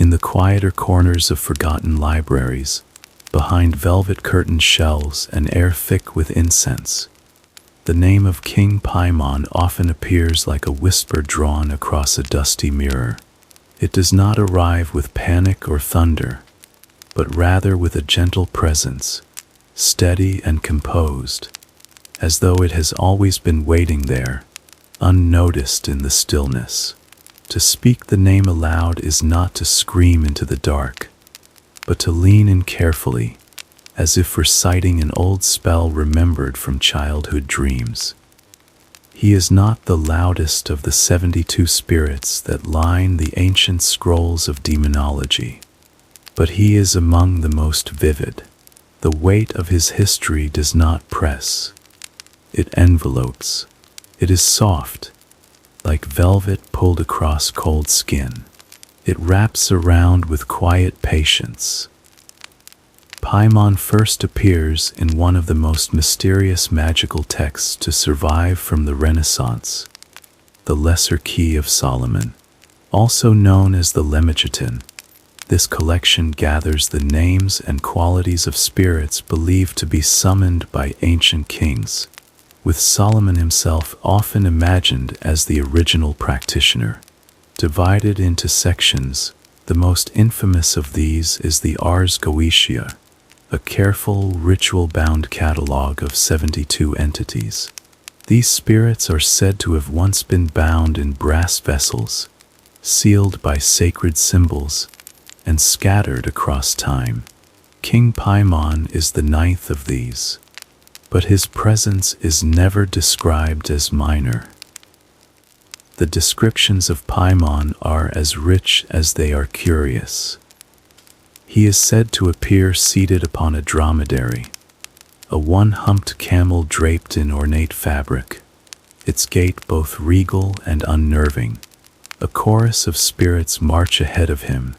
In the quieter corners of forgotten libraries, behind velvet-curtained shelves and air thick with incense, the name of King Paimon often appears like a whisper drawn across a dusty mirror. It does not arrive with panic or thunder, but rather with a gentle presence, steady and composed, as though it has always been waiting there, unnoticed in the stillness. To speak the name aloud is not to scream into the dark, but to lean in carefully, as if reciting an old spell remembered from childhood dreams. He is not the loudest of the 72 spirits that line the ancient scrolls of demonology, but he is among the most vivid. The weight of his history does not press. It envelopes. It is soft, like velvet pulled across cold skin. It wraps around with quiet patience. Paimon first appears in one of the most mysterious magical texts to survive from the Renaissance, the Lesser Key of Solomon, also known as the Lemegeton. This collection gathers the names and qualities of spirits believed to be summoned by ancient kings, with Solomon himself often imagined as the original practitioner. Divided into sections, the most infamous of these is the Ars Goetia, a careful, ritual-bound catalog of 72 entities. These spirits are said to have once been bound in brass vessels, sealed by sacred symbols, and scattered across time. King Paimon is the ninth of these, but his presence is never described as minor. The descriptions of Paimon are as rich as they are curious. He is said to appear seated upon a dromedary, a one-humped camel draped in ornate fabric, its gait both regal and unnerving. A chorus of spirits march ahead of him,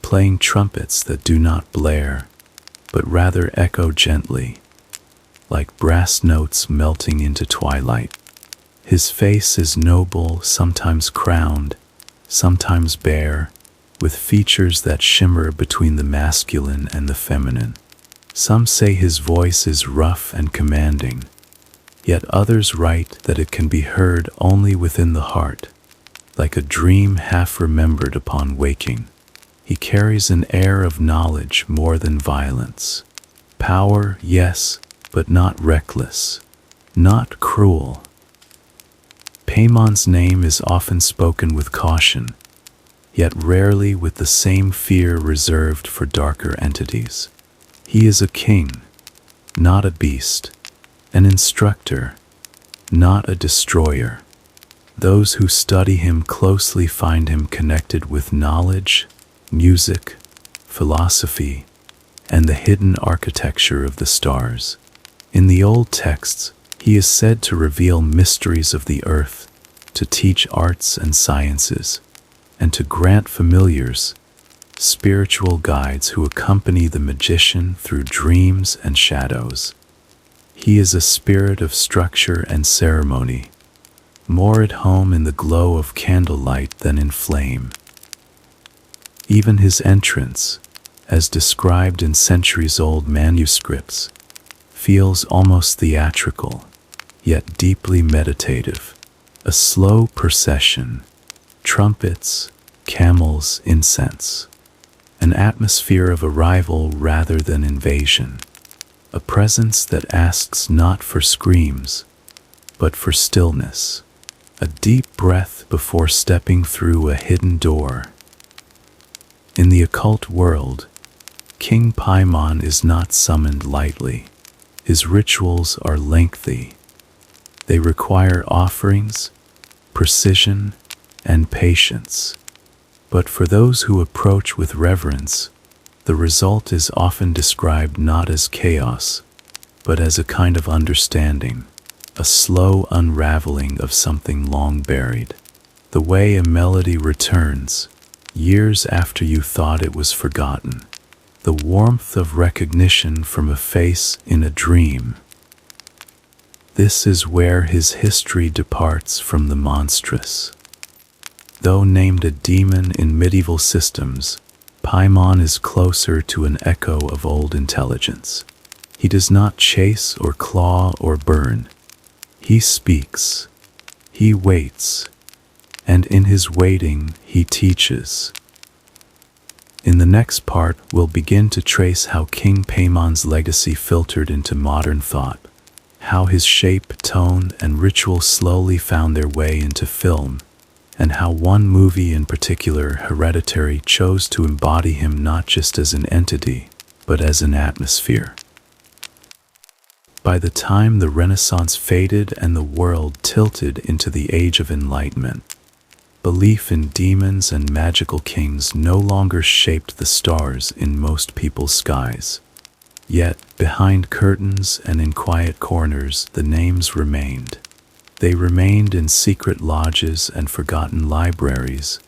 playing trumpets that do not blare, but rather echo gently, like brass notes melting into twilight. His face is noble, sometimes crowned, sometimes bare, with features that shimmer between the masculine and the feminine. Some say his voice is rough and commanding, yet others write that it can be heard only within the heart, like a dream half remembered upon waking. He carries an air of knowledge more than violence. Power, yes, but not reckless, not cruel. Paimon's name is often spoken with caution, yet rarely with the same fear reserved for darker entities. He is a king, not a beast, an instructor, not a destroyer. Those who study him closely find him connected with knowledge, music, philosophy, and the hidden architecture of the stars. In the old texts, he is said to reveal mysteries of the earth, to teach arts and sciences, and to grant familiars, spiritual guides who accompany the magician through dreams and shadows. He is a spirit of structure and ceremony, more at home in the glow of candlelight than in flame. Even his entrance, as described in centuries-old manuscripts, feels almost theatrical, yet deeply meditative. A slow procession, trumpets, camels, incense, an atmosphere of arrival rather than invasion, a presence that asks not for screams, but for stillness, a deep breath before stepping through a hidden door. In the occult world, King Paimon is not summoned lightly. His rituals are lengthy. They require offerings, precision, and patience. But for those who approach with reverence, the result is often described not as chaos, but as a kind of understanding, a slow unraveling of something long buried. The way a melody returns, years after you thought it was forgotten. The warmth of recognition from a face in a dream. This is where his history departs from the monstrous. Though named a demon in medieval systems, Paimon is closer to an echo of old intelligence. He does not chase or claw or burn. He speaks. He waits. And in his waiting, he teaches. In the next part, we'll begin to trace how King Paimon's legacy filtered into modern thought, how his shape, tone, and ritual slowly found their way into film, and how one movie in particular, Hereditary, chose to embody him not just as an entity, but as an atmosphere. By the time the Renaissance faded and the world tilted into the Age of Enlightenment, belief in demons and magical kings no longer shaped the stars in most people's skies. Yet, behind curtains and in quiet corners, the names remained. They remained in secret lodges and forgotten libraries,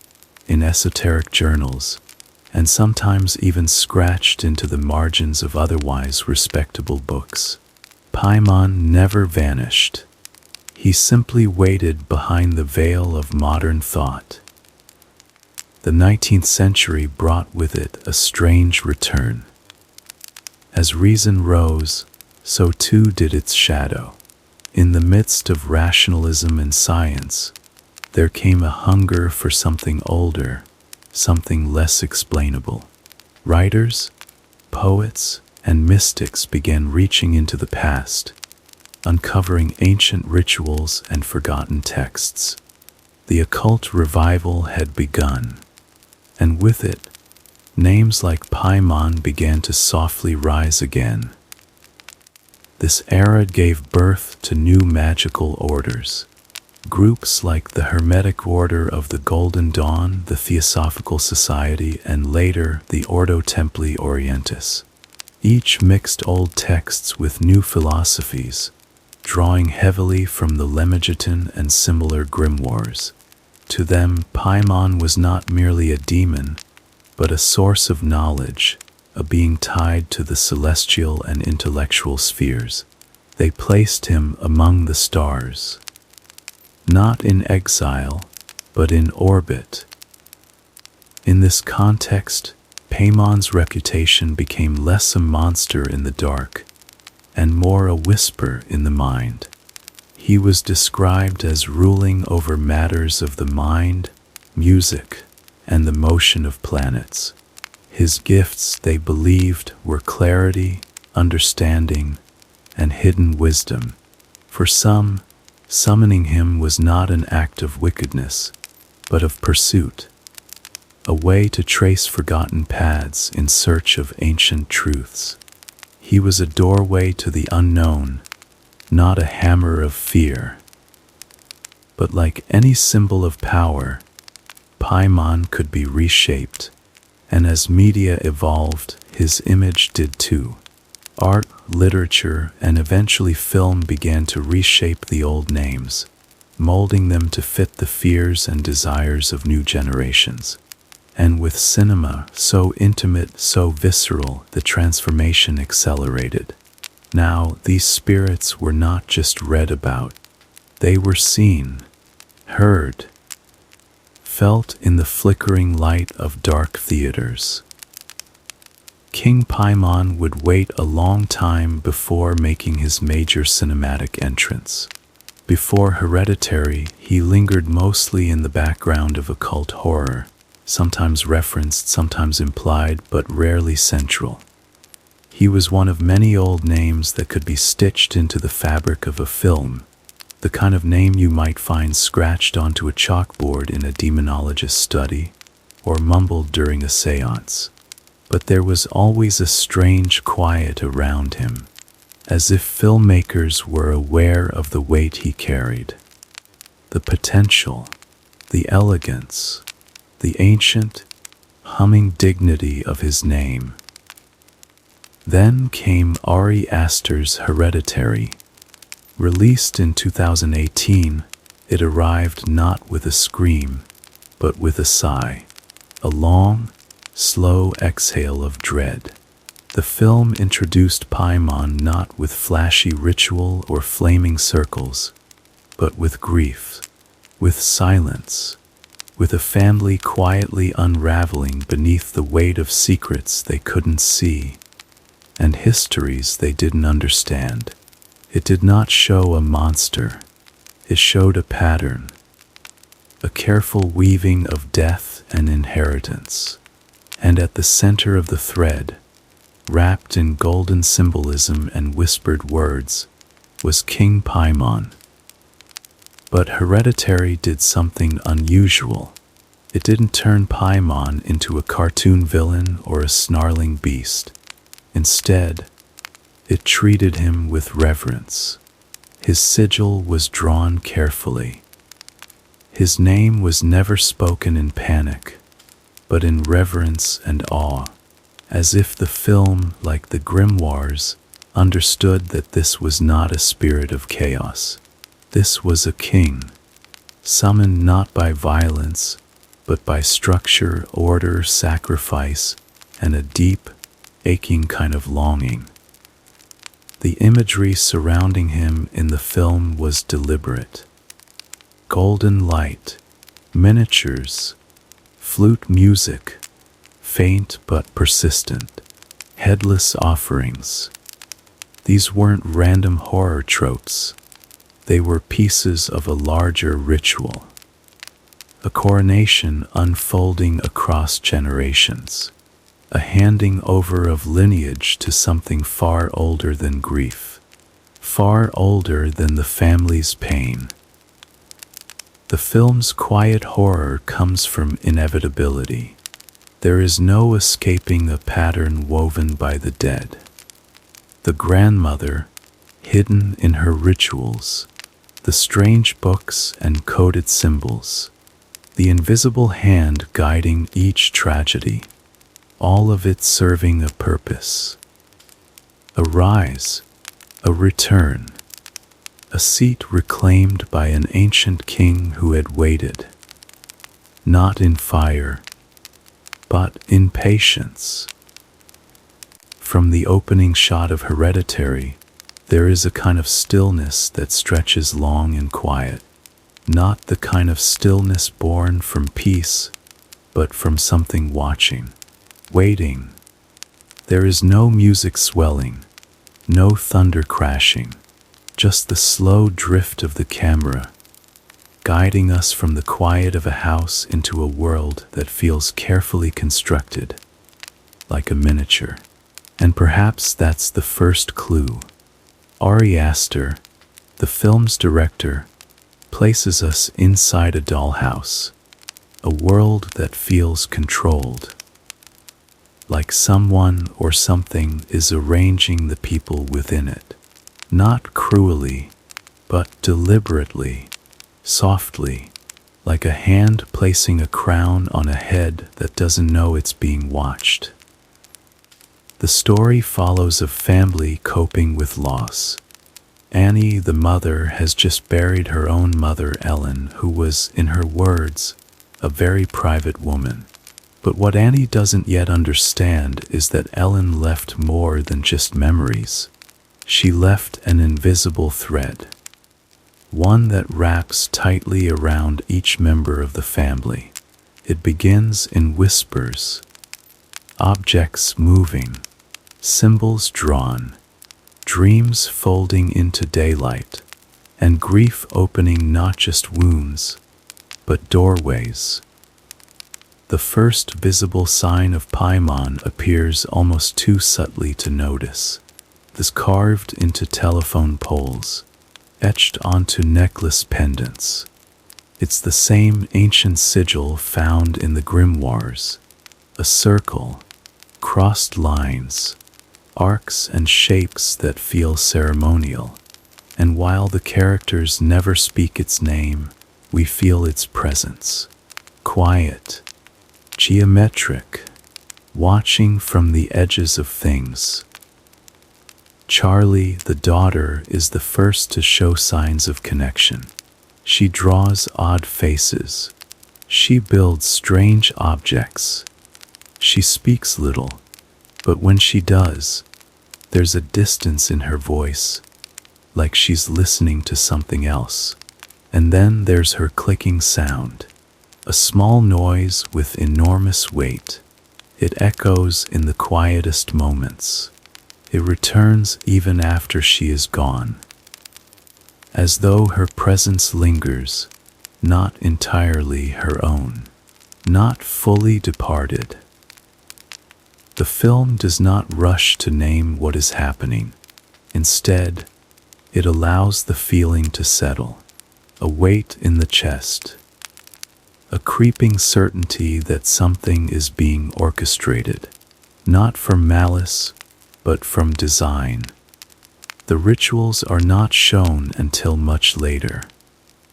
in esoteric journals, and sometimes even scratched into the margins of otherwise respectable books. Paimon never vanished. He simply waited behind the veil of modern thought. The 19th century brought with it a strange return. As reason rose, so too did its shadow. In the midst of rationalism and science, there came a hunger for something older, something less explainable. Writers, poets, and mystics began reaching into the past, uncovering ancient rituals and forgotten texts. The occult revival had begun, and with it, names like Paimon began to softly rise again. This era gave birth to new magical orders. Groups like the Hermetic Order of the Golden Dawn, the Theosophical Society, and later the Ordo Templi Orientis. Each mixed old texts with new philosophies, drawing heavily from the Lemegeton and similar grimoires. To them, Paimon was not merely a demon, but a source of knowledge, a being tied to the celestial and intellectual spheres. They placed him among the stars, not in exile, but in orbit. In this context, Paimon's reputation became less a monster in the dark and more a whisper in the mind. He was described as ruling over matters of the mind, music, and the motion of planets. His gifts, they believed, were clarity, understanding, and hidden wisdom. For some, summoning him was not an act of wickedness, but of pursuit, a way to trace forgotten paths in search of ancient truths. He was a doorway to the unknown, not a hammer of fear. But like any symbol of power, Paimon could be reshaped, and as media evolved, his image did too. Art, literature, and eventually film began to reshape the old names, molding them to fit the fears and desires of new generations. And with cinema, so intimate, so visceral, the transformation accelerated. Now, these spirits were not just read about. They were seen, heard, felt in the flickering light of dark theaters. King Paimon would wait a long time before making his major cinematic entrance. Before Hereditary, he lingered mostly in the background of occult horror, sometimes referenced, sometimes implied, but rarely central. He was one of many old names that could be stitched into the fabric of a film, the kind of name you might find scratched onto a chalkboard in a demonologist's study, or mumbled during a séance. But there was always a strange quiet around him, as if filmmakers were aware of the weight he carried. The potential, the elegance, the ancient, humming dignity of his name. Then came Ari Aster's Hereditary. Released in 2018, it arrived not with a scream, but with a sigh, a long, slow exhale of dread. The film introduced Paimon not with flashy ritual or flaming circles, but with grief, with silence, with a family quietly unraveling beneath the weight of secrets they couldn't see and histories they didn't understand. It did not show a monster. It showed a pattern, a careful weaving of death and inheritance. And at the center of the thread, wrapped in golden symbolism and whispered words, was King Paimon. But Hereditary did something unusual. It didn't turn Paimon into a cartoon villain or a snarling beast. Instead, it treated him with reverence. His sigil was drawn carefully. His name was never spoken in panic, but in reverence and awe, as if the film, like the grimoires, understood that this was not a spirit of chaos. This was a king, summoned not by violence, but by structure, order, sacrifice, and a deep, aching kind of longing. The imagery surrounding him in the film was deliberate. Golden light, miniatures, flute music, faint but persistent, headless offerings. These weren't random horror tropes. They were pieces of a larger ritual, a coronation unfolding across generations, a handing over of lineage to something far older than grief, far older than the family's pain. The film's quiet horror comes from inevitability. There is no escaping a pattern woven by the dead. The grandmother, hidden in her rituals, the strange books and coded symbols, the invisible hand guiding each tragedy, all of it serving a purpose. A rise, a return, a seat reclaimed by an ancient king who had waited, not in fire, but in patience. From the opening shot of Hereditary, there is a kind of stillness that stretches long and quiet, not the kind of stillness born from peace, but from something watching, waiting. There is no music swelling, no thunder crashing, just the slow drift of the camera, guiding us from the quiet of a house into a world that feels carefully constructed, like a miniature. And perhaps that's the first clue. Ari Aster, the film's director, places us inside a dollhouse, a world that feels controlled, like someone or something is arranging the people within it, not cruelly, but deliberately, softly, like a hand placing a crown on a head that doesn't know it's being watched. The story follows a family coping with loss. Annie, the mother, has just buried her own mother, Ellen, who was, in her words, a very private woman. But what Annie doesn't yet understand is that Ellen left more than just memories. She left an invisible thread, one that wraps tightly around each member of the family. It begins in whispers, objects moving, symbols drawn, dreams folding into daylight, and grief opening not just wounds, but doorways. The first visible sign of Paimon appears almost too subtly to notice. This carved into telephone poles, etched onto necklace pendants. It's the same ancient sigil found in the grimoires, a circle, crossed lines, arcs and shapes that feel ceremonial. And while the characters never speak its name, we feel its presence. Quiet, geometric, watching from the edges of things. Charlie, the daughter, is the first to show signs of connection. She draws odd faces. She builds strange objects. She speaks little, but when she does, there's a distance in her voice, like she's listening to something else. And then there's her clicking sound, a small noise with enormous weight. It echoes in the quietest moments. It returns even after she is gone, as though her presence lingers, not entirely her own, not fully departed. The film does not rush to name what is happening. Instead, it allows the feeling to settle, a weight in the chest, a creeping certainty that something is being orchestrated, not from malice, but from design. The rituals are not shown until much later,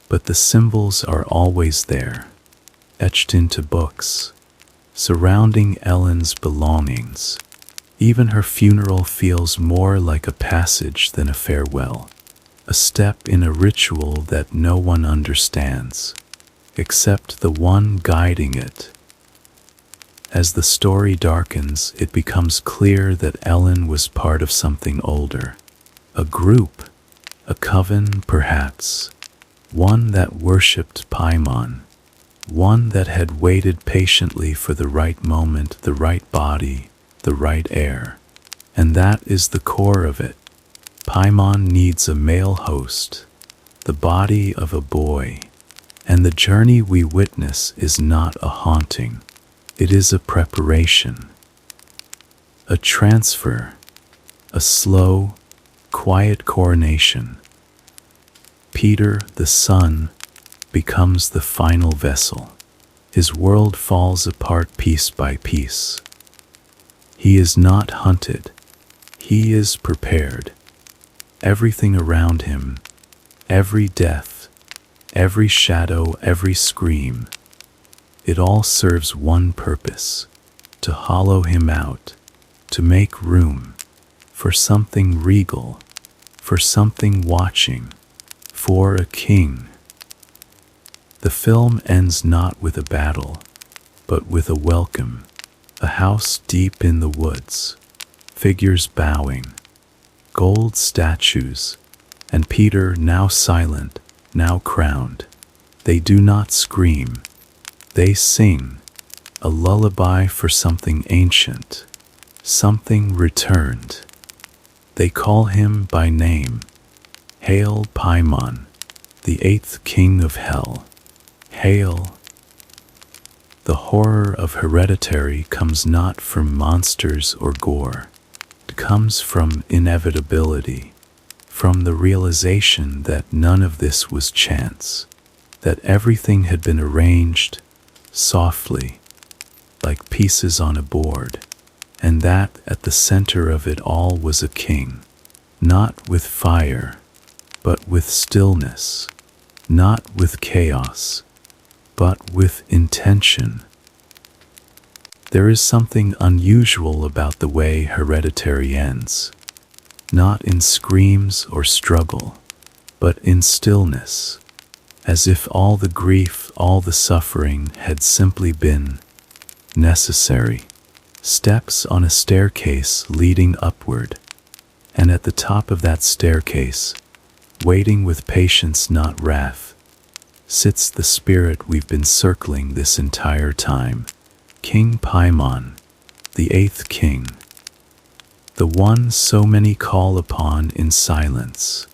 but the symbols are always there, etched into books, surrounding Ellen's belongings. Even her funeral feels more like a passage than a farewell, a step in a ritual that no one understands, except the one guiding it. As the story darkens, it becomes clear that Ellen was part of something older, a group, a coven perhaps, one that worshipped Paimon, one that had waited patiently for the right moment, the right body, the right heir. And that is the core of it. Paimon needs a male host, the body of a boy, and the journey we witness is not a haunting. It is a preparation, a transfer, a slow, quiet coronation. Peter, the son, becomes the final vessel. His world falls apart piece by piece. He is not hunted. He is prepared. Everything around him, every death, every shadow, every scream, it all serves one purpose: to hollow him out, to make room for something regal, for something watching, for a king. The film ends not with a battle, but with a welcome, a house deep in the woods, figures bowing, gold statues, and Peter, now silent, now crowned. They do not scream. They sing, a lullaby for something ancient, something returned. They call him by name. Hail Paimon, the 8th king of hell. Hail. The horror of Hereditary comes not from monsters or gore. It comes from inevitability, from the realization that none of this was chance, that everything had been arranged softly, like pieces on a board, and that at the center of it all was a king, not with fire, but with stillness, not with chaos, but with intention. There is something unusual about the way Hereditary ends, not in screams or struggle, but in stillness, as if all the grief, all the suffering had simply been necessary. Steps on a staircase leading upward, and at the top of that staircase, waiting with patience not wrath, sits the spirit we've been circling this entire time, King Paimon, the 8th king, the one so many call upon in silence.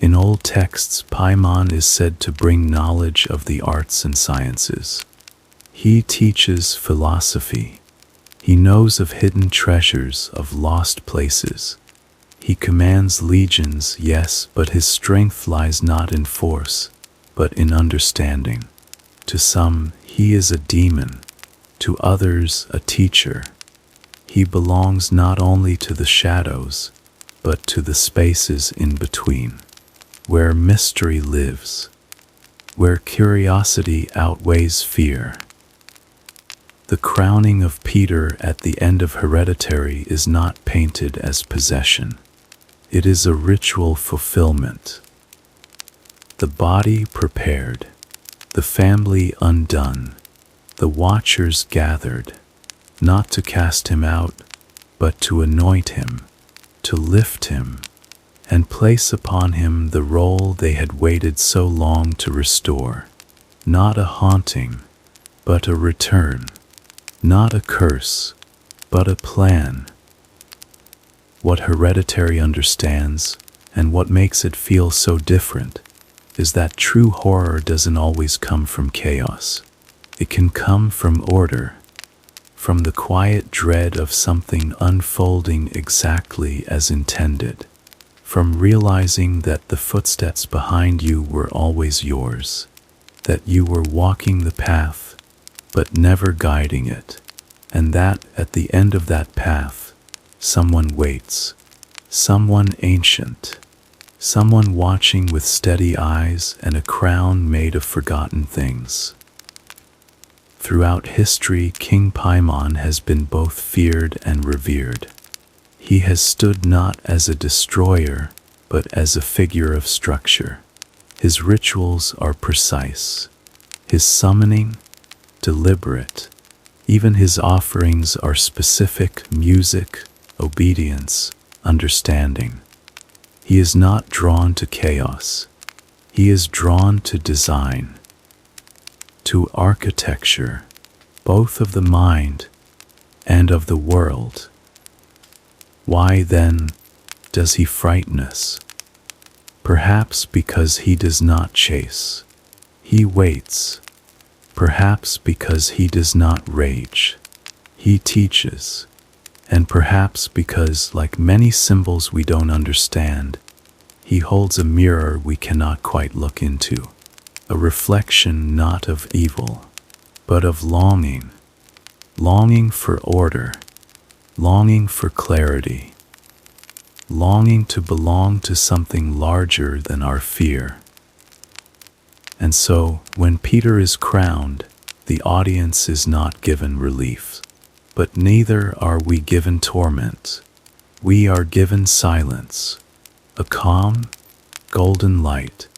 In old texts, Paimon is said to bring knowledge of the arts and sciences. He teaches philosophy. He knows of hidden treasures, of lost places. He commands legions, yes, but his strength lies not in force, but in understanding. To some, he is a demon. To others, a teacher. He belongs not only to the shadows, but to the spaces in between, where mystery lives, where curiosity outweighs fear. The crowning of Peter at the end of Hereditary is not painted as possession. It is a ritual fulfillment. The body prepared, the family undone, the watchers gathered, not to cast him out, but to anoint him, to lift him, and place upon him the role they had waited so long to restore. not a haunting, but a return, not a curse, but a plan. What Hereditary understands, and what makes it feel so different, is that true horror doesn't always come from chaos. It can come from order, from the quiet dread of something unfolding exactly as intended, from realizing that the footsteps behind you were always yours, that you were walking the path, but never guiding it, and that at the end of that path, someone waits, someone ancient, someone watching with steady eyes and a crown made of forgotten things. Throughout history, King Paimon has been both feared and revered. He has stood not as a destroyer, but as a figure of structure. His rituals are precise, his summoning deliberate. Even his offerings are specific: music, obedience, understanding. He is not drawn to chaos. He is drawn to design, to architecture, both of the mind and of the world. Why then does he frighten us? Perhaps because he does not chase. He waits. Perhaps because he does not rage. He teaches. And perhaps because, like many symbols we don't understand, he holds a mirror we cannot quite look into, a reflection not of evil, but of longing, longing for order, longing for clarity, longing to belong to something larger than our fear. And so, when Peter is crowned, the audience is not given relief, but neither are we given torment. We are given silence, a calm, golden light,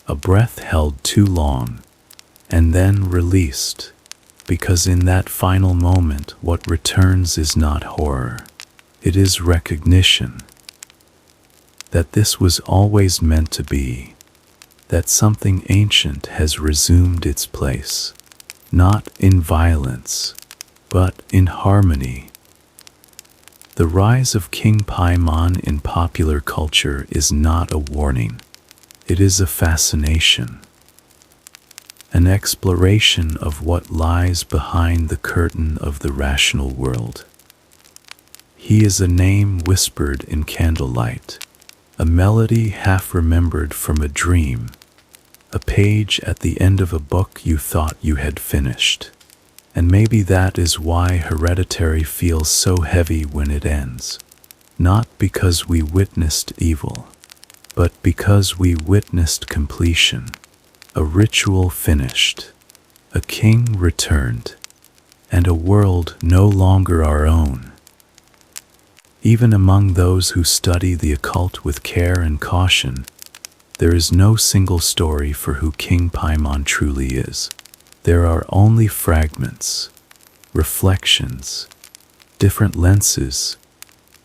a breath held too long, and then released, because in that final moment what returns is not horror, it is recognition that this was always meant to be, that something ancient has resumed its place, not in violence, but in harmony. The rise of King Paimon in popular culture is not a warning. It is a fascination, an exploration of what lies behind the curtain of the rational world. He is a name whispered in candlelight, a melody half remembered from a dream, a page at the end of a book you thought you had finished. And maybe that is why Hereditary feels so heavy when it ends. Not because we witnessed evil, but because we witnessed completion, a ritual finished, a king returned, and a world no longer our own. Even among those who study the occult with care and caution, there is no single story for who King Paimon truly is. There are only fragments, reflections, different lenses,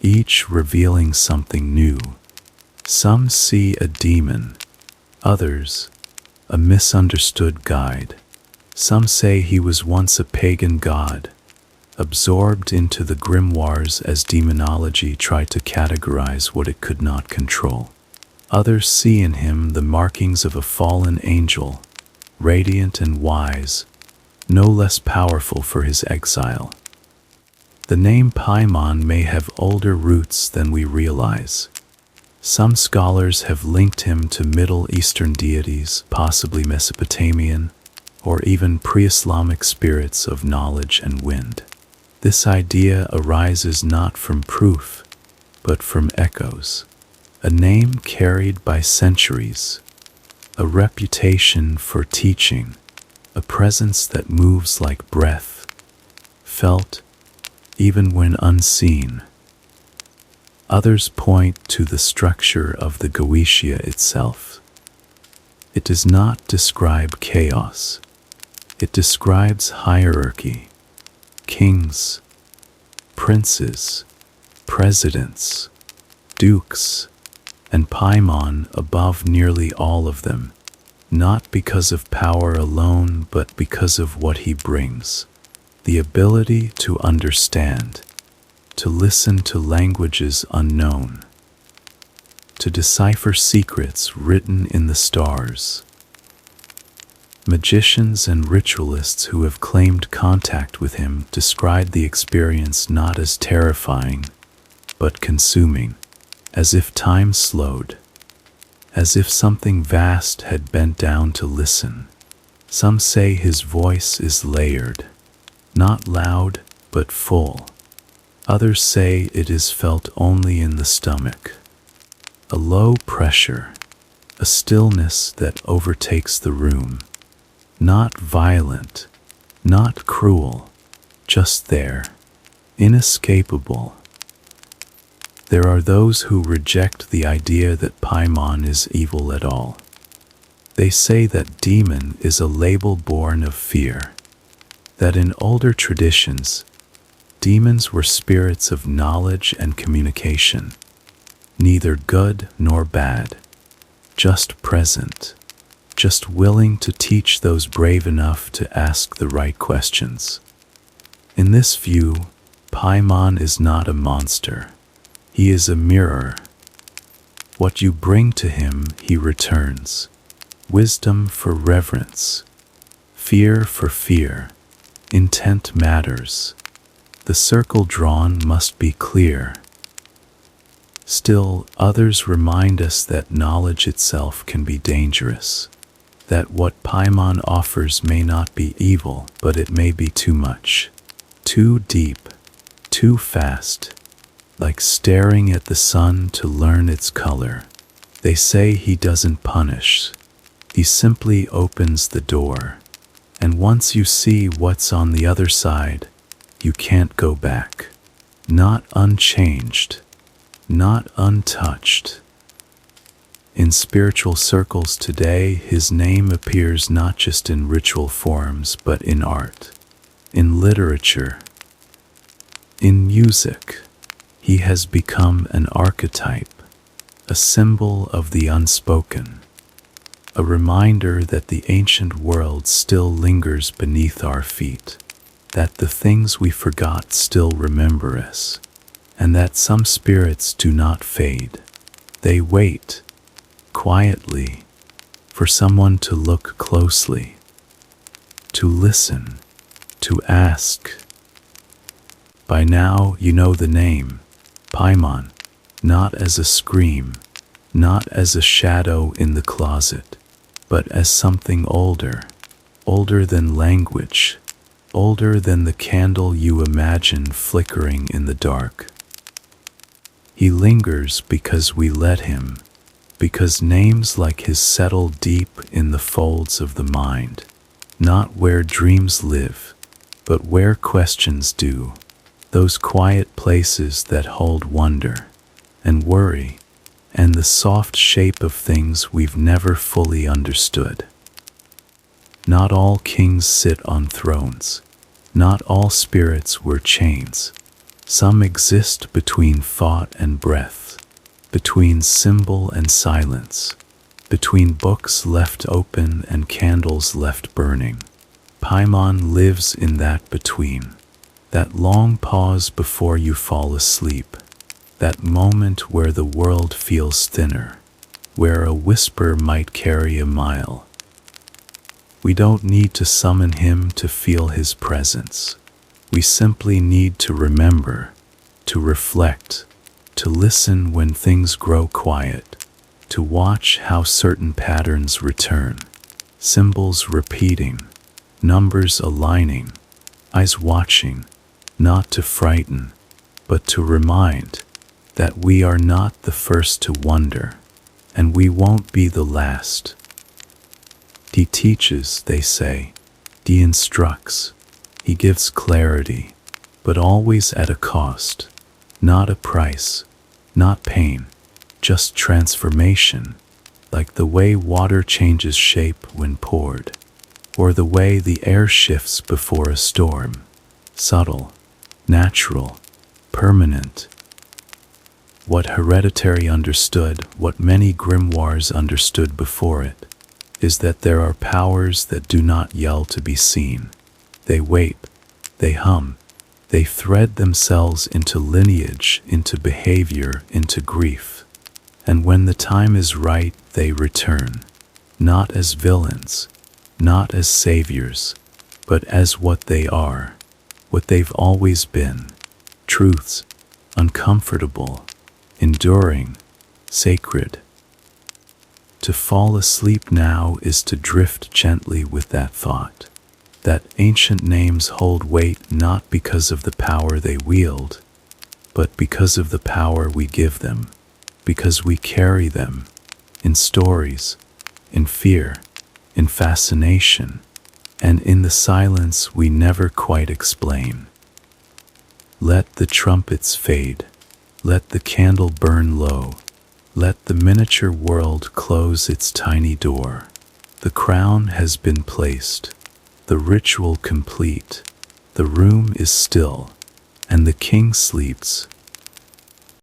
each revealing something new. Some see a demon, others a misunderstood guide. Some say he was once a pagan god, absorbed into the grimoires as demonology tried to categorize what it could not control. Others see in him the markings of a fallen angel, radiant and wise, no less powerful for his exile. The name Paimon may have older roots than we realize. Some scholars have linked him to Middle Eastern deities, possibly Mesopotamian, or even pre-Islamic spirits of knowledge and wind. This idea arises not from proof, but from echoes. A name carried by centuries, a reputation for teaching, a presence that moves like breath, felt even when unseen. Others point to the structure of the Goetia itself. It does not describe chaos. It describes hierarchy, kings, princes, presidents, dukes, and Paimon above nearly all of them, not because of power alone, but because of what he brings. The ability to understand, to listen to languages unknown, to decipher secrets written in the stars. Magicians and ritualists who have claimed contact with him describe the experience not as terrifying, but consuming, as if time slowed, as if something vast had bent down to listen. Some say his voice is layered, not loud, but full. Others say it is felt only in the stomach. A low pressure, a stillness that overtakes the room. Not violent, not cruel, just there, inescapable. There are those who reject the idea that Paimon is evil at all. They say that demon is a label born of fear, that in older traditions, demons were spirits of knowledge and communication, neither good nor bad, just present, just willing to teach those brave enough to ask the right questions. In this view, Paimon is not a monster. He is a mirror. What you bring to him, he returns. Wisdom for reverence, fear for fear. Intent matters. The circle drawn must be clear. Still, others remind us that knowledge itself can be dangerous, that what Paimon offers may not be evil, but it may be too much, too deep, too fast, like staring at the sun to learn its color. They say he doesn't punish. He simply opens the door. And once you see what's on the other side, you can't go back. Not unchanged, not untouched. In spiritual circles today, his name appears not just in ritual forms, but in art, in literature, in music. He has become an archetype, a symbol of the unspoken, a reminder that the ancient world still lingers beneath our feet, that the things we forgot still remember us, and that some spirits do not fade. They wait, quietly, for someone to look closely, to listen, to ask. By now you know the name, Paimon, not as a scream, not as a shadow in the closet, but as something older, older than language, older than the candle you imagine flickering in the dark. He lingers because we let him, because names like his settle deep in the folds of the mind, not where dreams live, but where questions do, those quiet places that hold wonder and worry and the soft shape of things we've never fully understood. Not all kings sit on thrones. Not all spirits wear chains. Some exist between thought and breath, between symbol and silence, between books left open and candles left burning. Paimon lives in that between, that long pause before you fall asleep, that moment where the world feels thinner, where a whisper might carry a mile. We don't need to summon him to feel his presence. We simply need to remember, to reflect, to listen when things grow quiet, to watch how certain patterns return, symbols repeating, numbers aligning, eyes watching, not to frighten, but to remind that we are not the first to wonder, and we won't be the last. He teaches, they say. He instructs. He gives clarity, but always at a cost, not a price, not pain, just transformation, like the way water changes shape when poured, or the way the air shifts before a storm, subtle, natural, permanent. What Hereditary understood, what many grimoires understood before it, is that there are powers that do not yell to be seen. They wait, they hum, they thread themselves into lineage, into behavior, into grief. And when the time is right, they return, not as villains, not as saviors, but as what they are, what they've always been: truths, uncomfortable, enduring, sacred. To fall asleep now is to drift gently with that thought, that ancient names hold weight not because of the power they wield, but because of the power we give them, because we carry them in stories, in fear, in fascination, and in the silence we never quite explain. Let the trumpets fade, let the candle burn low, let the miniature world close its tiny door. The crown has been placed, the ritual complete, the room is still, and the king sleeps